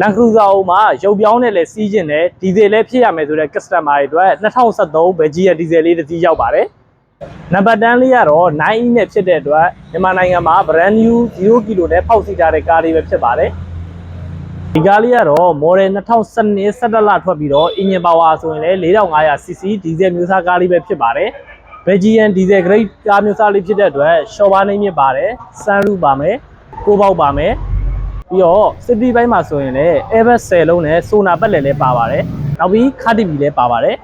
Land Cruiser မှာရုပ်ပြောင်းနဲ့လည်းစီးကျင်တယ်ဒီဇယ်လည်းဖြစ်ရမယ်ဆိုတဲ့ customer တွေအတွက်2013 Belgian ဒီဇယ်လေးတစ်စီးရောက်ပါတယ်နံပါတ်10လေးကတော့ 9E နဲ့ဖြစ်တဲ့အတွက်မြန်မာနိုင်ငံမှာ brand new 0 kg နဲ့ဖောက်စီထားတဲ့ကားလေးပဲဖြစ်ပါတယ်ဒီကားလေးကတော့ model 2012 17လထွက်ပြီးတော့ engine power ဆိုရင်လည်း 4500cc ဒီဇယ်မျိုးစားကားလေးပဲဖြစ်ပါတယ် Belgian diesel grade ကားမျိုးစားလေးဖြစ်တဲ့အတွက် short bar နေမြင့်ပါတယ် sunroof ပါမယ်ကိုပေါက်ပါမယ်ပြီးတော့ city ဘိုင်းမှာဆိုရင်လည်း airbag 10လုံးနဲ့ sonar ပတ်လည်လည်းပါပါတယ်နောက်ပြီး car TV လည်းပါပါတယ်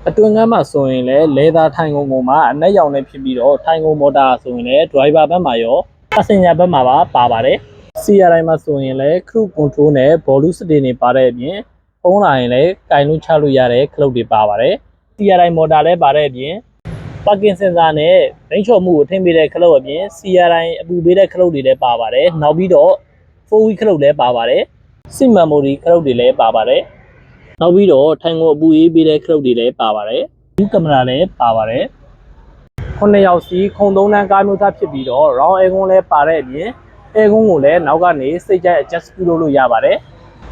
အတွင်းကမ်းမှာဆိုရင်လည်း leather ထိုင်ကုန်ပေါ်မှာအနက်ရောင်နဲ့ဖြစ်ပြီးတော့ထိုင်ကုန် motor ဆိုရင်လည်း driver ဘက်မှာရော passenger ဘက်မှာပါပါတယ် CRI မှာဆိုရင်လည်း cruise control နဲ့ volume setting တွေပါတဲ့အပြင်ဖုန်းလာရင်လည်းကင်လို့ချလို့ရတဲ့ cloud တွေပါပါတယ် CRI motor လည်းပါတဲ့အပြင် parking sensor နဲ့ range ချော်မှုကိုထိန်းပေးတဲ့ cloud အပြင် CRI အပူပေးတဲ့ cloud တွေလည်းပါပါတယ်နောက်ပြီးတော့ 4wheel cloud လည်းပါပါတယ် SIM memory cloud တွေလည်းပါပါတယ်နောက်ပြီးတော့ထိုင်ကုန်အပူအေးပေးတဲ့ cloud တွေလည်းပါပါတယ် view camera လည်းပါပါတယ်9ယောက်စီခုံ3တန်းကားမျိုးသားဖြစ်ပြီးတော့ round aircon လည်းပါတဲ့အပြင် aircon ကိုလည်းနောက်ကနေစိတ်ကြိုက် adjust ပြုလုပ်လို့ရပါတယ်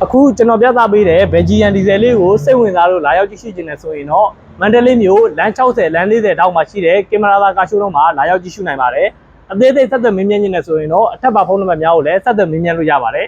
အခုကျွန်တော်ပြသပေးတဲ့ Belgian diesel လေးကိုစိတ်ဝင်စားလို့လာရောက်ကြည့်ရှုခြင်းနဲ့ဆိုရင်တော့မန္တလေးမြို့လမ်း60လမ်း40တောက်မှာရှိတဲ့ကင်မရာသာကားရှိုးလုံးမှာလာရောက်ကြည့်ရှုနိုင်ပါတယ်အသေးစိတ်ဆက်သွယ်မေးမြန်းခြင်းနဲ့ဆိုရင်တော့အထက်ပါဖုန်းနံပါတ်များကိုလည်းဆက်သွယ်မေးမြန်းလို့ရပါတယ်